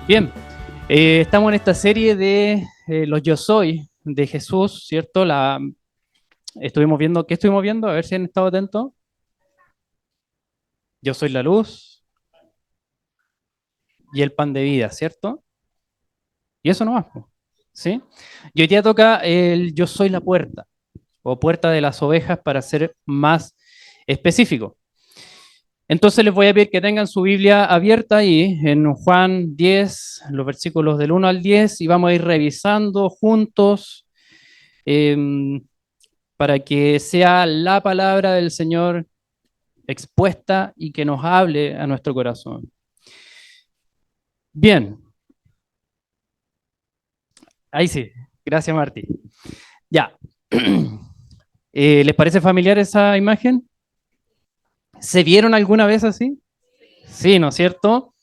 Bien, estamos en esta serie de los Yo Soy de Jesús, ¿cierto? Estuvimos viendo, ¿qué estuvimos viendo? A ver si han estado atentos. Yo soy la luz y el pan de vida, ¿cierto? Y eso no más, po, ¿sí? Y hoy día toca el Yo soy la puerta, o puerta de las ovejas para ser más específico. Entonces les voy a pedir que tengan su Biblia abierta ahí en Juan 10, los versículos del 1 al 10, y vamos a ir revisando juntos eh, para que sea la palabra del Señor expuesta y que nos hable a nuestro corazón. Bien, ahí sí. Gracias, Martí. Ya. ¿Les parece familiar esa imagen? ¿Se vieron alguna vez así? Sí, ¿no es cierto?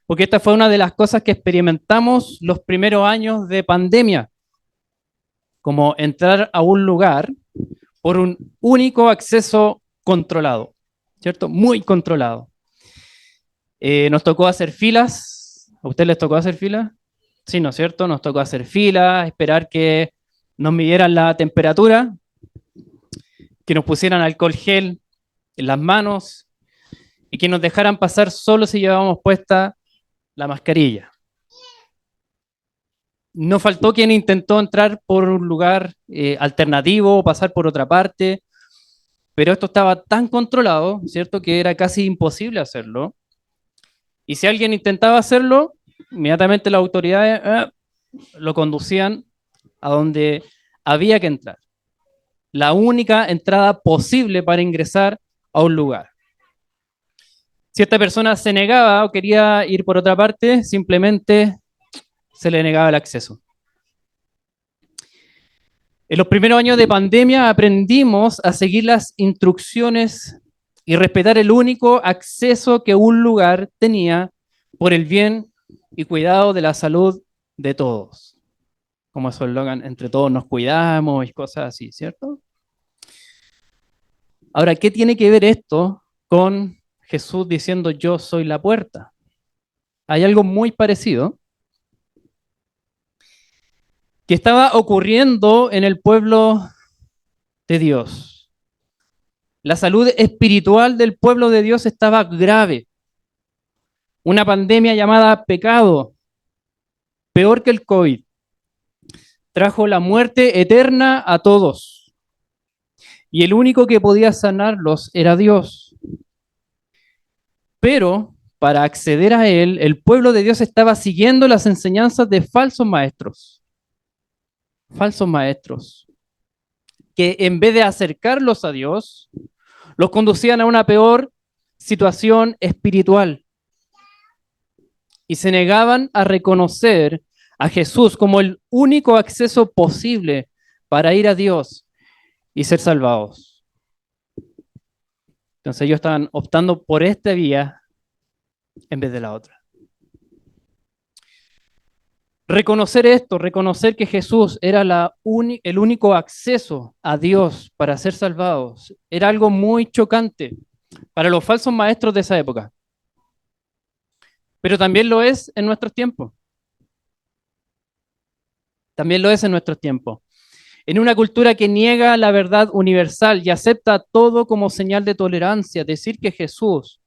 Porque esta fue una de las cosas que experimentamos los primeros años de pandemia, como entrar a un lugar por un único acceso controlado, ¿cierto? Muy controlado. Nos tocó hacer filas. ¿A ustedes les tocó hacer filas? Sí, ¿no es cierto? Nos tocó hacer filas, esperar que nos midieran la temperatura, que nos pusieran alcohol gel en las manos y que nos dejaran pasar solo si llevábamos puesta la mascarilla. No faltó quien intentó entrar por un lugar alternativo o pasar por otra parte, pero esto estaba tan controlado, ¿cierto?, que era casi imposible hacerlo. Y si alguien intentaba hacerlo, inmediatamente las autoridades lo conducían a donde había que entrar. La única entrada posible para ingresar a un lugar. Si esta persona se negaba o quería ir por otra parte, simplemente se le negaba el acceso. En los primeros años de pandemia aprendimos a seguir las instrucciones y respetar el único acceso que un lugar tenía por el bien y cuidado de la salud de todos. Como su eslogan, entre todos nos cuidamos y cosas así, ¿cierto? Ahora, ¿qué tiene que ver esto con Jesús diciendo yo soy la puerta? Hay algo muy parecido que estaba ocurriendo en el pueblo de Dios. La salud espiritual del pueblo de Dios estaba grave. Una pandemia llamada pecado, peor que el COVID, trajo la muerte eterna a todos. Y el único que podía sanarlos era Dios. Pero para acceder a él, el pueblo de Dios estaba siguiendo las enseñanzas de falsos maestros, que en vez de acercarlos a Dios, los conducían a una peor situación espiritual y se negaban a reconocer a Jesús como el único acceso posible para ir a Dios y ser salvados. Entonces ellos estaban optando por esta vía en vez de la otra. Reconocer esto, reconocer que Jesús era el único acceso a Dios para ser salvados, era algo muy chocante para los falsos maestros de esa época. Pero también lo es en nuestros tiempos. También lo es en nuestros tiempos. En una cultura que niega la verdad universal y acepta todo como señal de tolerancia, decir que Jesús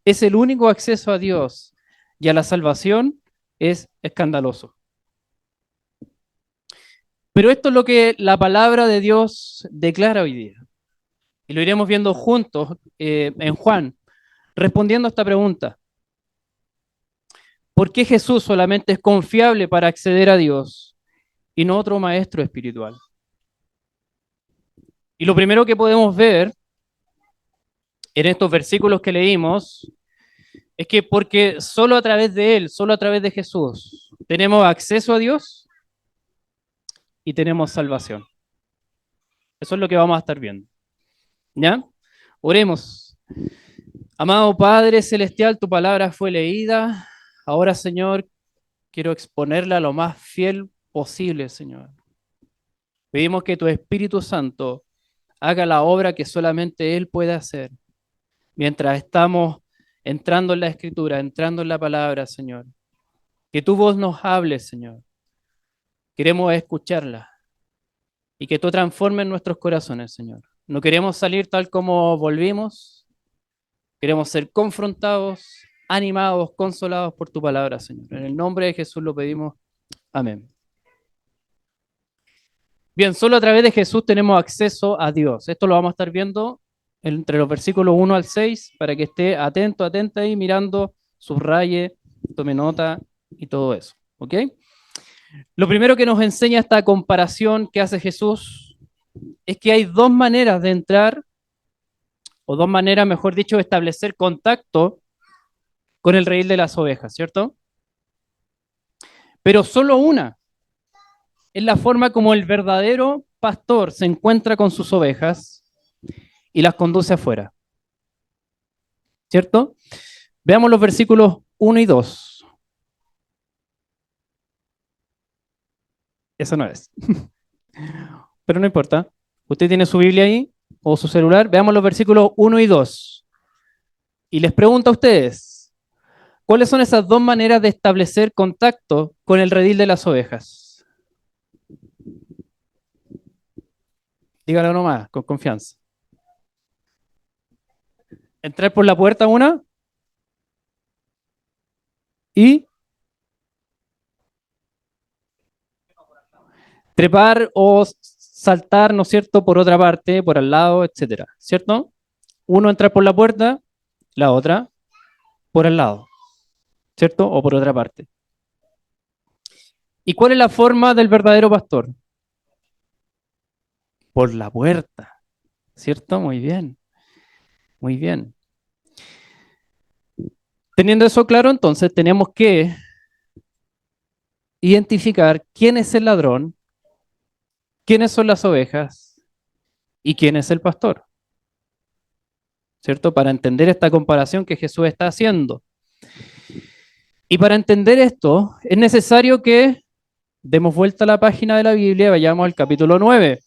es el único acceso a Dios y a la salvación es escandaloso. Pero esto es lo que la palabra de Dios declara hoy día. Y lo iremos viendo juntos en Juan, respondiendo a esta pregunta. ¿Por qué Jesús solamente es confiable para acceder a Dios y no otro maestro espiritual? Y lo primero que podemos ver en estos versículos que leímos es que porque solo a través de Él, solo a través de Jesús, tenemos acceso a Dios y tenemos salvación. Eso es lo que vamos a estar viendo. ¿Ya? Oremos. Amado Padre Celestial, tu palabra fue leída. Ahora, Señor, quiero exponerla lo más fiel posible, Señor. Pedimos que tu Espíritu Santo haga la obra que solamente Él puede hacer. Mientras estamos entrando en la Escritura, entrando en la palabra, Señor. Que tu voz nos hable, Señor. Queremos escucharla y que tú transformes nuestros corazones, Señor. No queremos salir tal como volvimos, queremos ser confrontados, animados, consolados por tu palabra, Señor. En el nombre de Jesús lo pedimos. Amén. Bien, solo a través de Jesús tenemos acceso a Dios. Esto lo vamos a estar viendo entre los versículos 1 al 6 para que esté atento, atenta ahí, mirando, subraye, tome nota y todo eso. ¿Ok? Lo primero que nos enseña esta comparación que hace Jesús es que hay dos maneras de entrar, o dos maneras, mejor dicho, de establecer contacto con el redil de las ovejas, ¿cierto? Pero solo una es la forma como el verdadero pastor se encuentra con sus ovejas y las conduce afuera, ¿cierto? Veamos los versículos 1 y 2. Eso no es. Pero no importa. Usted tiene su Biblia ahí o su celular. Veamos los versículos 1 y 2. Y les pregunto a ustedes, ¿cuáles son esas dos maneras de establecer contacto con el redil de las ovejas? Dígalo nomás, con confianza. Entrar por la puerta una y trepar o saltar, ¿no es cierto?, por otra parte, por al lado, etcétera, ¿cierto? Uno entrar por la puerta, la otra por al lado, ¿cierto? O por otra parte. ¿Y cuál es la forma del verdadero pastor? Por la puerta, ¿cierto? Muy bien, muy bien. Teniendo eso claro, entonces tenemos que identificar quién es el ladrón, quiénes son las ovejas y quién es el pastor, ¿cierto? Para entender esta comparación que Jesús está haciendo. Y para entender esto, es necesario que demos vuelta a la página de la Biblia y vayamos al capítulo 9.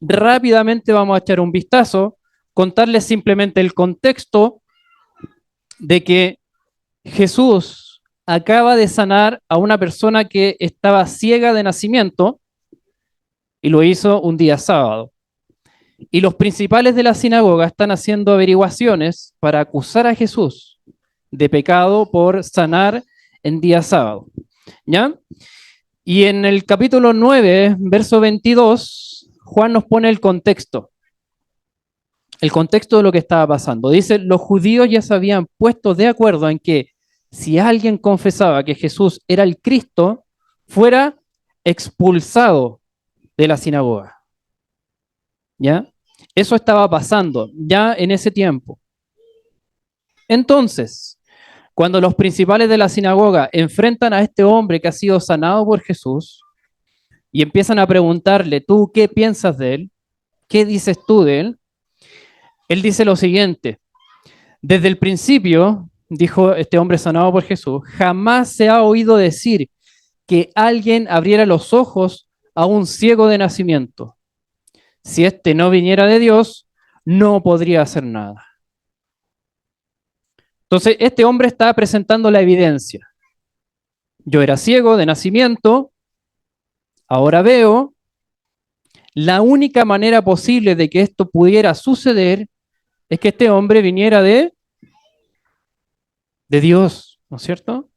Rápidamente vamos a echar un vistazo, contarles simplemente el contexto de que Jesús acaba de sanar a una persona que estaba ciega de nacimiento y lo hizo un día sábado. Y los principales de la sinagoga están haciendo averiguaciones para acusar a Jesús de pecado por sanar en día sábado. ¿Ya? Y en el capítulo 9, verso 22, Juan nos pone el contexto de lo que estaba pasando. Dice, los judíos ya se habían puesto de acuerdo en que si alguien confesaba que Jesús era el Cristo, fuera expulsado de la sinagoga. ¿Ya? Eso estaba pasando ya en ese tiempo. Entonces, cuando los principales de la sinagoga enfrentan a este hombre que ha sido sanado por Jesús y empiezan a preguntarle, ¿tú qué piensas de él? ¿Qué dices tú de él? Él dice lo siguiente, desde el principio, dijo este hombre sanado por Jesús, jamás se ha oído decir que alguien abriera los ojos a un ciego de nacimiento. Si éste no viniera de Dios, no podría hacer nada. Entonces, este hombre está presentando la evidencia. Yo era ciego de nacimiento, ahora veo. La única manera posible de que esto pudiera suceder es que este hombre viniera de Dios, ¿no es cierto?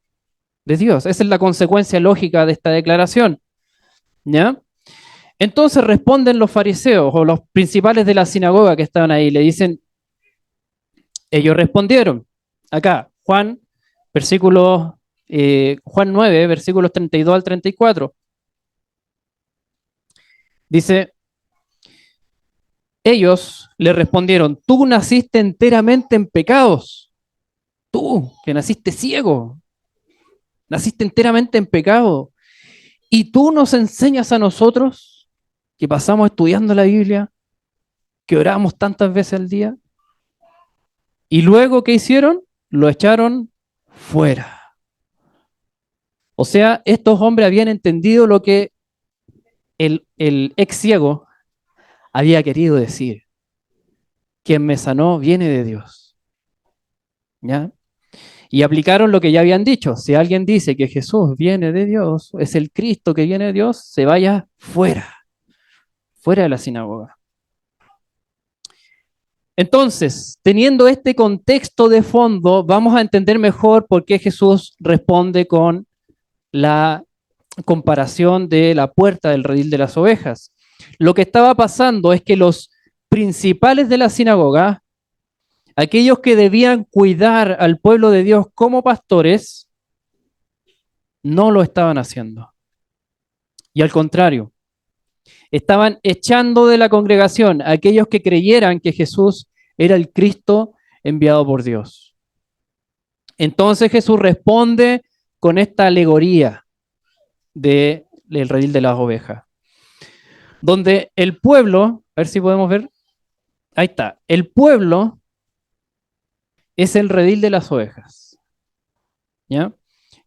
De Dios. Esa es la consecuencia lógica de esta declaración. ¿Ya? Entonces responden los fariseos o los principales de la sinagoga que estaban ahí. Le dicen, ellos respondieron. Acá, Juan 9, versículos 32 al 34. Dice, ellos le respondieron, tú naciste enteramente en pecados. Tú, que naciste ciego, naciste enteramente en pecado. Y tú nos enseñas a nosotros, que pasamos estudiando la Biblia, que oramos tantas veces al día. Y luego, ¿qué hicieron? Lo echaron fuera. O sea, estos hombres habían entendido lo que el ex ciego había querido decir. Quien me sanó viene de Dios. ¿Ya? Y aplicaron lo que ya habían dicho. Si alguien dice que Jesús viene de Dios, es el Cristo que viene de Dios, se vaya fuera de la sinagoga. Entonces, teniendo este contexto de fondo, vamos a entender mejor por qué Jesús responde con la comparación de la puerta del redil de las ovejas. Lo que estaba pasando es que los principales de la sinagoga, aquellos que debían cuidar al pueblo de Dios como pastores, no lo estaban haciendo. Y al contrario, estaban echando de la congregación a aquellos que creyeran que Jesús era el Cristo enviado por Dios. Entonces Jesús responde con esta alegoría del redil de las ovejas, donde el pueblo, a ver si podemos ver, ahí está, el pueblo es el redil de las ovejas, ¿ya?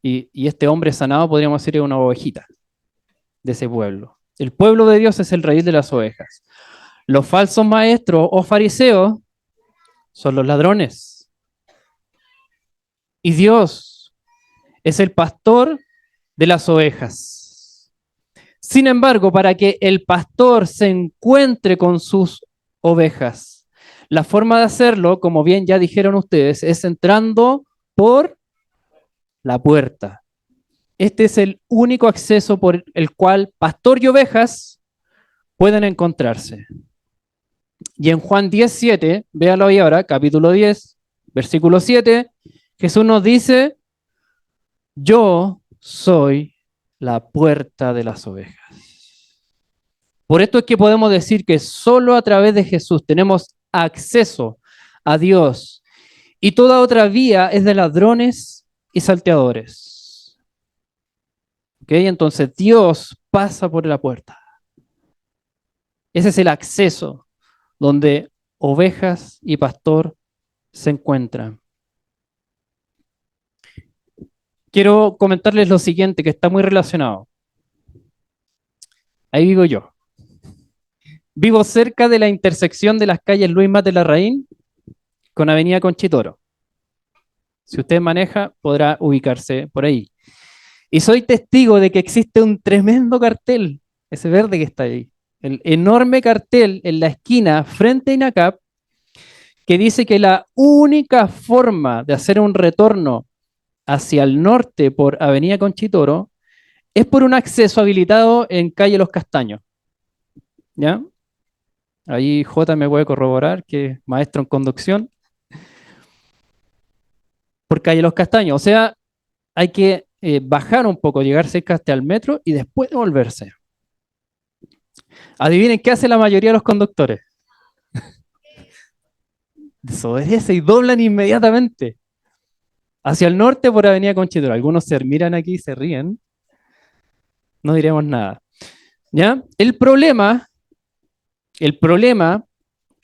Y este hombre sanado, podríamos decir, es una ovejita de ese pueblo. El pueblo de Dios es el redil de las ovejas. Los falsos maestros o fariseos son los ladrones. Y Dios es el pastor de las ovejas. Sin embargo, para que el pastor se encuentre con sus ovejas, la forma de hacerlo, como bien ya dijeron ustedes, es entrando por la puerta. Este es el único acceso por el cual pastor y ovejas pueden encontrarse. Y en Juan 10:7, véalo ahí ahora, capítulo 10, versículo 7, Jesús nos dice: yo soy la puerta de las ovejas. Por esto es que podemos decir que solo a través de Jesús tenemos acceso a Dios, y toda otra vía es de ladrones y salteadores. ¿Ok? Entonces Dios pasa por la puerta. Ese es el acceso donde ovejas y pastor se encuentran. Quiero comentarles lo siguiente, que está muy relacionado. Ahí vivo yo. Vivo cerca de la intersección de las calles Luis Mate Larraín con Avenida Conchitoro. Si usted maneja, podrá ubicarse por ahí. Y soy testigo de que existe un tremendo cartel, ese verde que está ahí, el enorme cartel en la esquina frente a INACAP, que dice que la única forma de hacer un retorno hacia el norte por Avenida Conchitoro es por un acceso habilitado en calle Los Castaños. ¿Ya? Ahí J me puede corroborar, que es maestro en conducción, por calle Los Castaños. O sea, hay que bajar un poco, llegar cerca hasta el metro y después devolverse. Adivinen qué hace la mayoría de los conductores. Desobedece y doblan inmediatamente hacia el norte por Avenida Conchitoro. Algunos se miran aquí y se ríen. No diremos nada. ¿Ya? El problema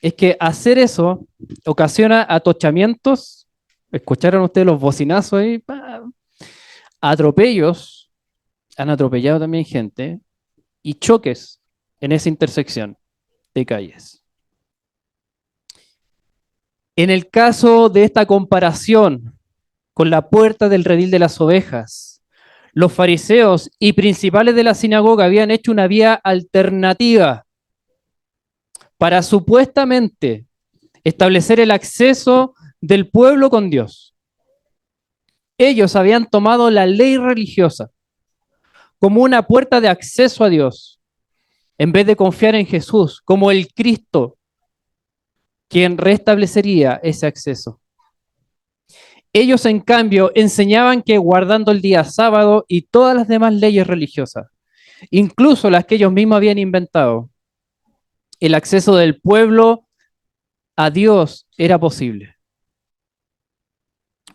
es que hacer eso ocasiona atochamientos. ¿Escucharon ustedes los bocinazos ahí? Atropellos, han atropellado también gente, y choques en esa intersección de calles. En el caso de esta comparación con la puerta del redil de las ovejas, los fariseos y principales de la sinagoga habían hecho una vía alternativa para supuestamente establecer el acceso del pueblo con Dios. Ellos habían tomado la ley religiosa como una puerta de acceso a Dios, en vez de confiar en Jesús como el Cristo, quien restablecería ese acceso. Ellos, en cambio, enseñaban que guardando el día sábado y todas las demás leyes religiosas, incluso las que ellos mismos habían inventado, el acceso del pueblo a Dios era posible.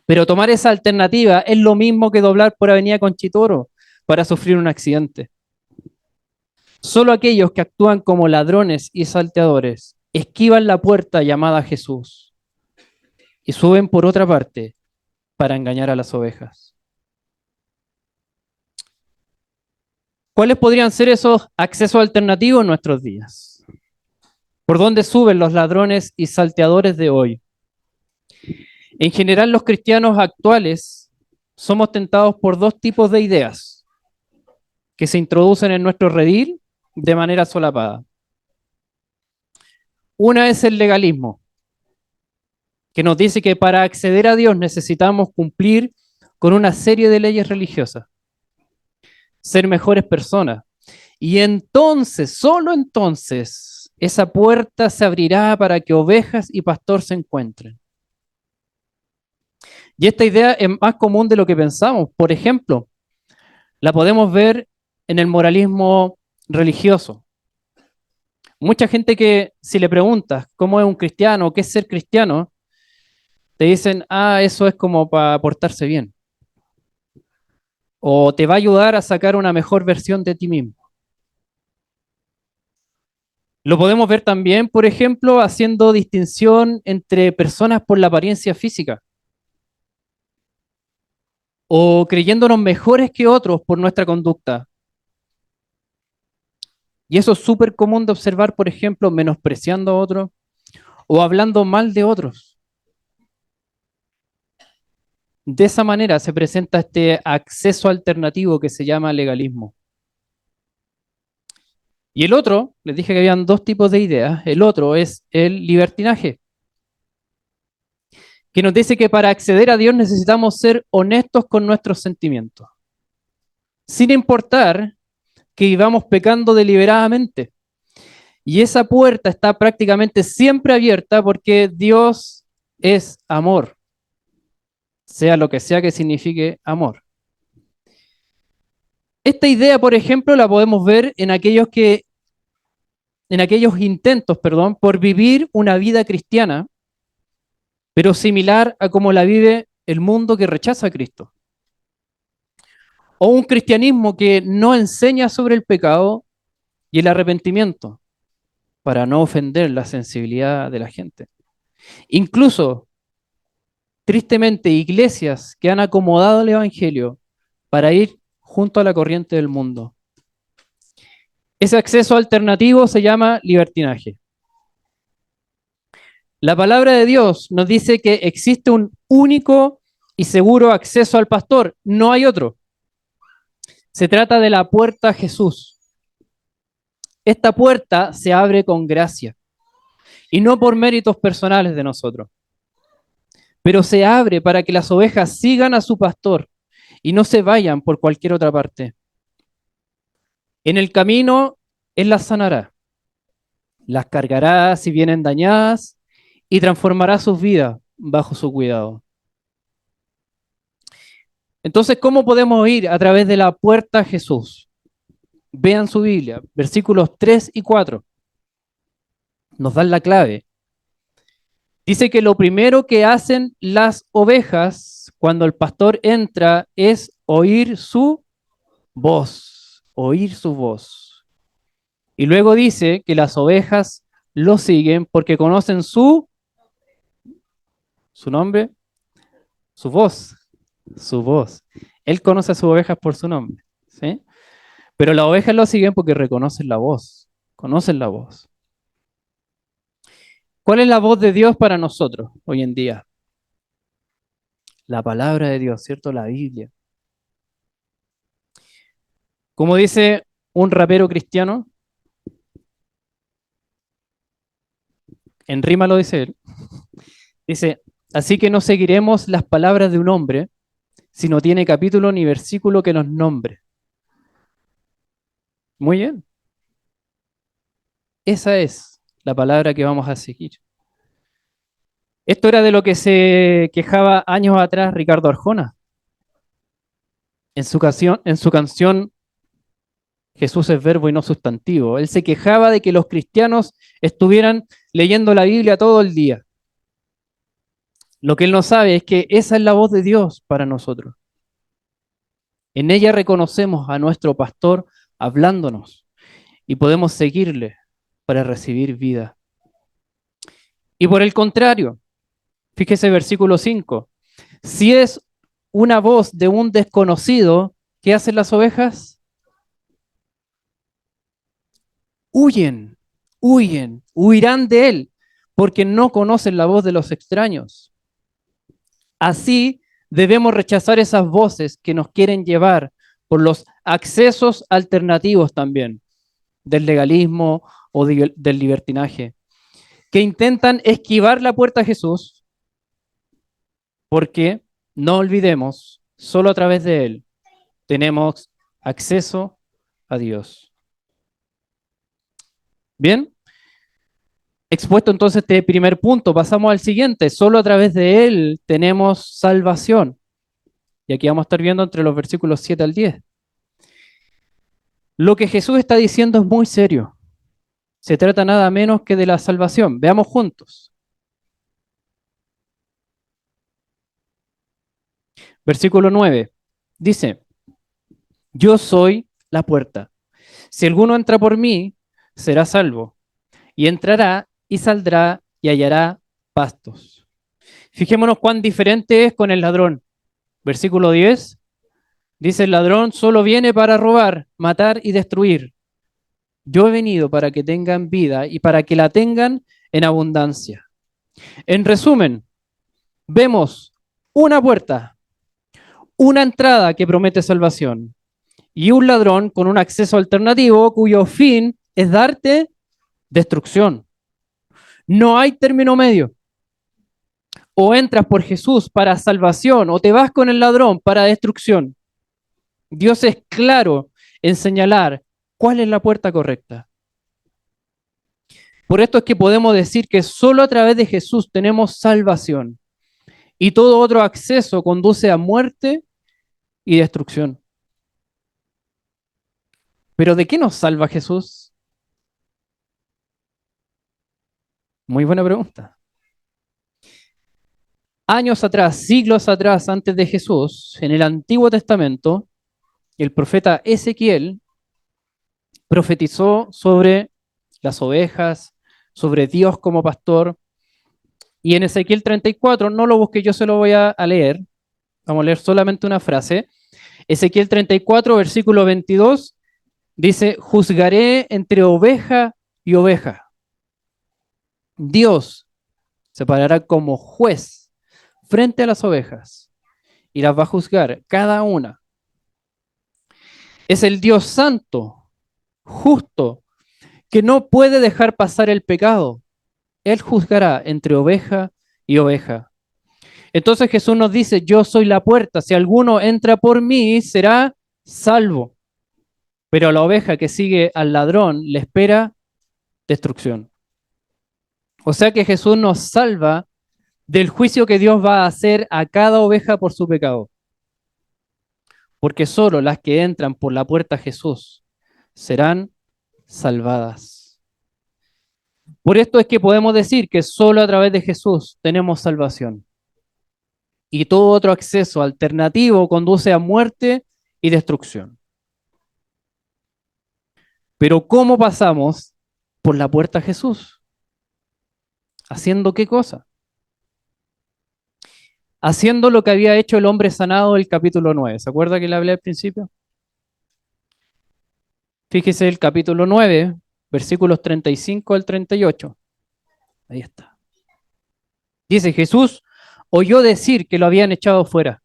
Pero tomar esa alternativa es lo mismo que doblar por Avenida Conchitoro para sufrir un accidente. Solo aquellos que actúan como ladrones y salteadores esquivan la puerta llamada Jesús y suben por otra parte para engañar a las ovejas. ¿Cuáles podrían ser esos accesos alternativos en nuestros días? ¿Por dónde suben los ladrones y salteadores de hoy? En general, los cristianos actuales somos tentados por dos tipos de ideas que se introducen en nuestro redil de manera solapada. Una es el legalismo, que nos dice que para acceder a Dios necesitamos cumplir con una serie de leyes religiosas, ser mejores personas. Y entonces, solo entonces, esa puerta se abrirá para que ovejas y pastor se encuentren. Y esta idea es más común de lo que pensamos. Por ejemplo, la podemos ver en el moralismo religioso. Mucha gente que si le preguntas cómo es un cristiano o qué es ser cristiano, te dicen, eso es como para portarse bien. O te va a ayudar a sacar una mejor versión de ti mismo. Lo podemos ver también, por ejemplo, haciendo distinción entre personas por la apariencia física o creyéndonos mejores que otros por nuestra conducta. Y eso es súper común de observar, por ejemplo, menospreciando a otros o hablando mal de otros. De esa manera se presenta este acceso alternativo que se llama legalismo. Y el otro, les dije que habían dos tipos de ideas, el otro es el libertinaje, que nos dice que para acceder a Dios necesitamos ser honestos con nuestros sentimientos, sin importar que vivamos pecando deliberadamente. Y esa puerta está prácticamente siempre abierta porque Dios es amor, sea lo que sea que signifique amor. Esta idea, por ejemplo, la podemos ver en aquellos intentos, perdón, por vivir una vida cristiana, pero similar a como la vive el mundo que rechaza a Cristo. O un cristianismo que no enseña sobre el pecado y el arrepentimiento para no ofender la sensibilidad de la gente. Incluso, tristemente, iglesias que han acomodado el evangelio para ir junto a la corriente del mundo. Ese acceso alternativo se llama libertinaje. La palabra de Dios nos dice que existe un único y seguro acceso al pastor, no hay otro. Se trata de la puerta a Jesús. Esta puerta se abre con gracia y no por méritos personales de nosotros, pero se abre para que las ovejas sigan a su pastor y no se vayan por cualquier otra parte. En el camino, Él las sanará, las cargará si vienen dañadas y transformará sus vidas bajo su cuidado. Entonces, ¿cómo podemos ir a través de la puerta a Jesús? Vean su Biblia, versículos 3 y 4. Nos dan la clave. Dice que lo primero que hacen las ovejas cuando el pastor entra es oír su voz, oír su voz. Y luego dice que las ovejas lo siguen porque conocen su nombre, su voz, su voz. Él conoce a sus ovejas por su nombre, ¿sí? Pero las ovejas lo siguen porque reconocen la voz, conocen la voz. ¿Cuál es la voz de Dios para nosotros hoy en día? La palabra de Dios, ¿cierto? La Biblia. Como dice un rapero cristiano, en rima lo dice él, dice, así que no seguiremos las palabras de un hombre si no tiene capítulo ni versículo que nos nombre. Muy bien, esa es la palabra que vamos a seguir. Esto era de lo que se quejaba años atrás Ricardo Arjona en su canción Jesús es verbo y no sustantivo. Él se quejaba de que los cristianos estuvieran leyendo la Biblia todo el día. Lo que él no sabe es que esa es la voz de Dios para nosotros. En ella reconocemos a nuestro pastor hablándonos y podemos seguirle para recibir vida. Y por el contrario, fíjese versículo 5, si es una voz de un desconocido, ¿qué hacen las ovejas? Huyen, huyen, huirán de él, porque no conocen la voz de los extraños. Así debemos rechazar esas voces que nos quieren llevar por los accesos alternativos también del legalismo o del libertinaje, que intentan esquivar la puerta a Jesús, porque no olvidemos, solo a través de Él tenemos acceso a Dios. Bien, expuesto entonces este primer punto, pasamos al siguiente. Solo a través de Él tenemos salvación. Y aquí vamos a estar viendo entre los versículos 7 al 10. Lo que Jesús está diciendo es muy serio. Se trata nada menos que de la salvación. Veamos juntos. Versículo 9. Dice, yo soy la puerta. Si alguno entra por mí, será salvo. Y entrará y saldrá y hallará pastos. Fijémonos cuán diferente es con el ladrón. Versículo 10. Dice, el ladrón solo viene para robar, matar y destruir. Yo he venido para que tengan vida y para que la tengan en abundancia. En resumen, vemos una puerta, una entrada que promete salvación y un ladrón con un acceso alternativo cuyo fin es darte destrucción. No hay término medio. O entras por Jesús para salvación o te vas con el ladrón para destrucción. Dios es claro en señalar cuál es la puerta correcta. Por esto es que podemos decir que solo a través de Jesús tenemos salvación y todo otro acceso conduce a muerte y destrucción. ¿Pero de qué nos salva Jesús? Muy buena pregunta. Años atrás, siglos atrás, antes de Jesús, en el Antiguo Testamento, el profeta Ezequiel profetizó sobre las ovejas, sobre Dios como pastor. Y en Ezequiel 34, no lo busqué, yo se lo voy a leer. Vamos a leer solamente una frase. Ezequiel 34, versículo 22, dice, juzgaré entre oveja y oveja. Dios se parará como juez frente a las ovejas y las va a juzgar cada una. Es el Dios santo, justo, que no puede dejar pasar el pecado. Él juzgará entre oveja y oveja. Entonces Jesús nos dice, yo soy la puerta, si alguno entra por mí, será salvo. Pero a la oveja que sigue al ladrón le espera destrucción. O sea que Jesús nos salva del juicio que Dios va a hacer a cada oveja por su pecado. Porque solo las que entran por la puerta a Jesús serán salvadas. Por esto es que podemos decir que solo a través de Jesús tenemos salvación. Y todo otro acceso alternativo conduce a muerte y destrucción. Pero ¿cómo pasamos por la puerta a Jesús? ¿Haciendo qué cosa? Haciendo lo que había hecho el hombre sanado del capítulo 9. ¿Se acuerda que le hablé al principio? Fíjese el capítulo 9, versículos 35 al 38. Ahí está. Dice, Jesús oyó decir que lo habían echado fuera.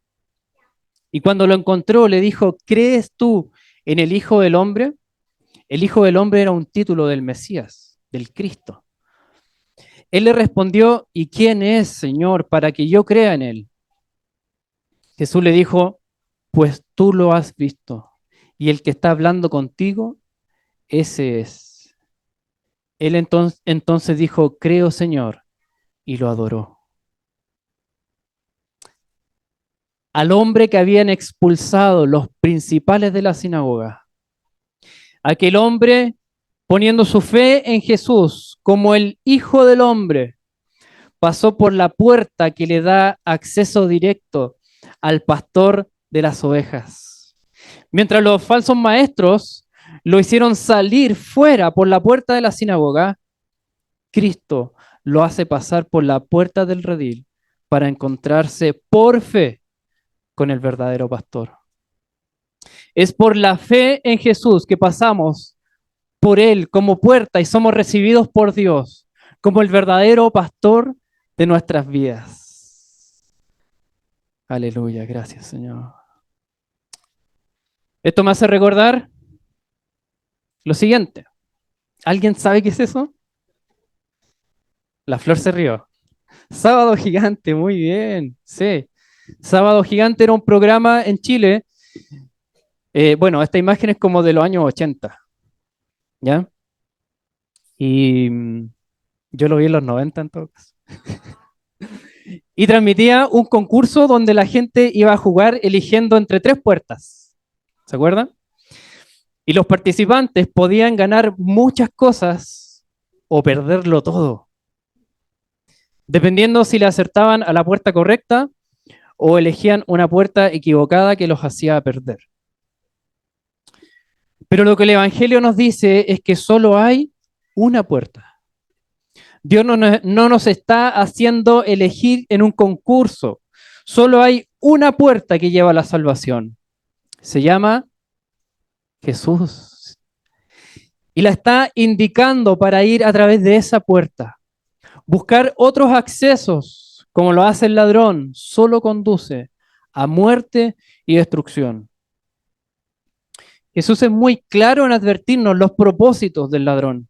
Y cuando lo encontró, le dijo, ¿crees tú en el Hijo del Hombre? El Hijo del Hombre era un título del Mesías, del Cristo. Él le respondió, ¿y quién es, Señor, para que yo crea en él? Jesús le dijo, pues tú lo has visto, y el que está hablando contigo, ese es. Él entonces dijo, creo, Señor, y lo adoró. Al hombre que habían expulsado los principales de la sinagoga, aquel hombre poniendo su fe en Jesús como el Hijo del Hombre, pasó por la puerta que le da acceso directo al pastor de las ovejas. Mientras los falsos maestros lo hicieron salir fuera por la puerta de la sinagoga, Cristo lo hace pasar por la puerta del redil para encontrarse por fe con el verdadero pastor. Es por la fe en Jesús que pasamos por Él como puerta y somos recibidos por Dios como el verdadero pastor de nuestras vidas. Aleluya, gracias, Señor. Esto me hace recordar lo siguiente. ¿Alguien sabe qué es eso? La flor se rió. Sábado Gigante, muy bien. Sí. Sábado Gigante era un programa en Chile. Bueno, esta imagen es como de los años 80, ¿ya? Y yo lo vi en los 90 en todo caso. Y transmitía un concurso donde la gente iba a jugar eligiendo entre tres puertas. ¿Se acuerdan? Y los participantes podían ganar muchas cosas o perderlo todo, dependiendo si le acertaban a la puerta correcta o elegían una puerta equivocada que los hacía perder. Pero lo que el Evangelio nos dice es que solo hay una puerta. Dios no nos está haciendo elegir en un concurso. Solo hay una puerta que lleva a la salvación. Se llama Jesús. Y la está indicando para ir a través de esa puerta. Buscar otros accesos, como lo hace el ladrón, solo conduce a muerte y destrucción. Jesús es muy claro en advertirnos los propósitos del ladrón,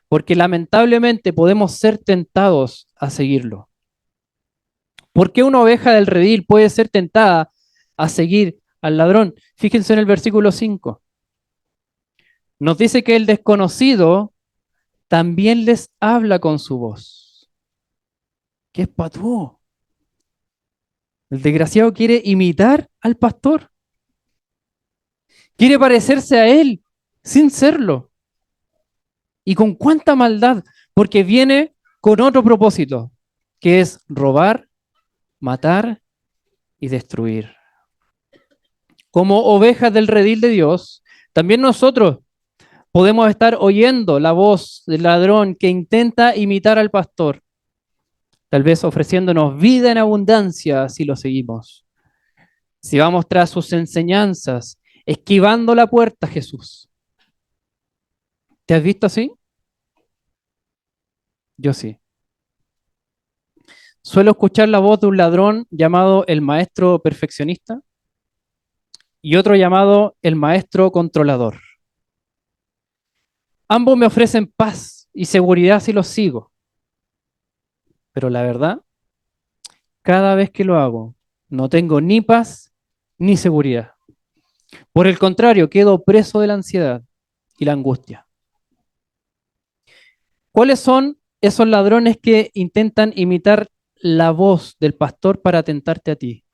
porque lamentablemente podemos ser tentados a seguirlo. ¿Por qué una oveja del redil puede ser tentada a seguir al ladrón? Fíjense en el versículo 5. Nos dice que el desconocido también les habla con su voz. ¿Qué es patúo? El desgraciado quiere imitar al pastor. Quiere parecerse a él sin serlo. ¿Y con cuánta maldad? Porque viene con otro propósito, que es robar, matar y destruir. Como ovejas del redil de Dios, también nosotros podemos estar oyendo la voz del ladrón que intenta imitar al pastor, tal vez ofreciéndonos vida en abundancia si lo seguimos. Si vamos tras sus enseñanzas, esquivando la puerta a Jesús. ¿Te has visto así? Yo sí. Suelo escuchar la voz de un ladrón llamado el maestro perfeccionista y otro llamado el maestro controlador. Ambos me ofrecen paz y seguridad si los sigo, pero la verdad, cada vez que lo hago, no tengo ni paz ni seguridad. Por el contrario, quedo preso de la ansiedad y la angustia. ¿Cuáles son esos ladrones que intentan imitar la voz del pastor para tentarte a ti?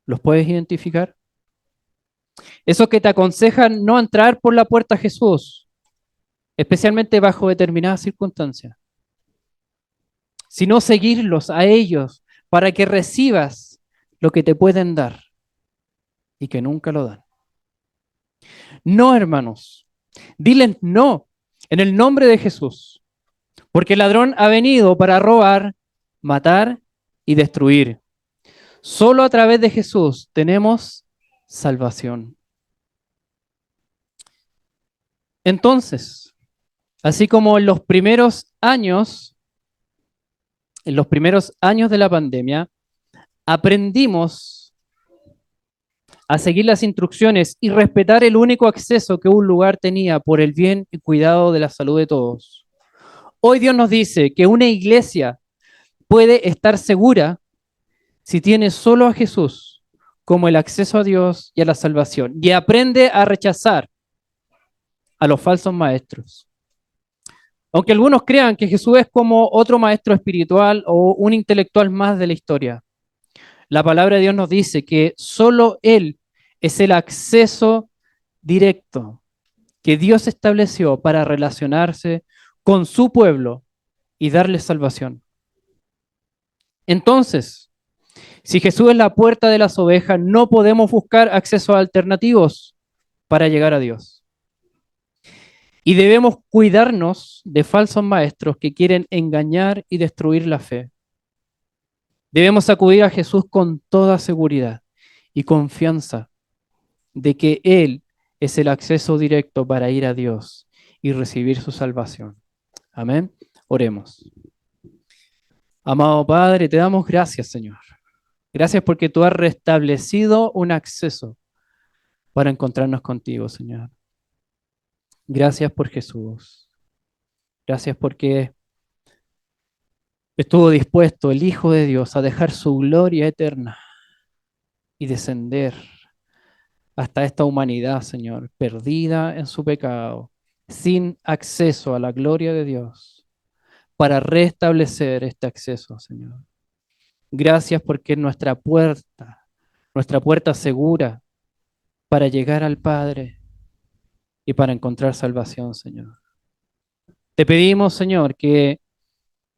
¿Los puedes identificar? Esos que te aconsejan no entrar por la puerta a Jesús, especialmente bajo determinadas circunstancias, sino seguirlos a ellos para que recibas lo que te pueden dar y que nunca lo dan. No, hermanos, diles no en el nombre de Jesús, porque el ladrón ha venido para robar, matar y destruir. Solo a través de Jesús tenemos salvación. Entonces, así como en los primeros años de la pandemia, aprendimos a seguir las instrucciones y respetar el único acceso que un lugar tenía por el bien y cuidado de la salud de todos. Hoy Dios nos dice que una iglesia puede estar segura si tiene solo a Jesús como el acceso a Dios y a la salvación y aprende a rechazar a los falsos maestros. Aunque algunos crean que Jesús es como otro maestro espiritual o un intelectual más de la historia, la palabra de Dios nos dice que solo Él es el acceso directo que Dios estableció para relacionarse con su pueblo y darle salvación. Entonces, si Jesús es la puerta de las ovejas, no podemos buscar accesos alternativos para llegar a Dios. Y debemos cuidarnos de falsos maestros que quieren engañar y destruir la fe. Debemos acudir a Jesús con toda seguridad y confianza de que Él es el acceso directo para ir a Dios y recibir su salvación. Amén. Oremos. Amado Padre, te damos gracias, Señor. Gracias porque tú has restablecido un acceso para encontrarnos contigo, Señor. Gracias por Jesús. Gracias porque estuvo dispuesto el Hijo de Dios a dejar su gloria eterna y descender hasta esta humanidad, Señor, perdida en su pecado, sin acceso a la gloria de Dios, para restablecer este acceso, Señor. Gracias porque es nuestra puerta segura para llegar al Padre y para encontrar salvación, Señor. Te pedimos, Señor, que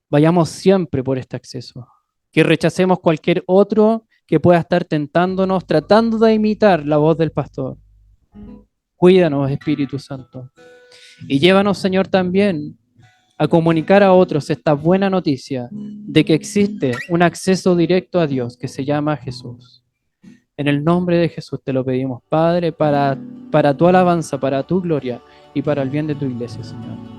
vayamos siempre por este acceso, que rechacemos cualquier otro que pueda estar tentándonos, tratando de imitar la voz del pastor. Cuídanos, Espíritu Santo. Y llévanos, Señor, también a comunicar a otros esta buena noticia de que existe un acceso directo a Dios que se llama Jesús. En el nombre de Jesús te lo pedimos, Padre, para tu alabanza, para tu gloria y para el bien de tu iglesia, Señor.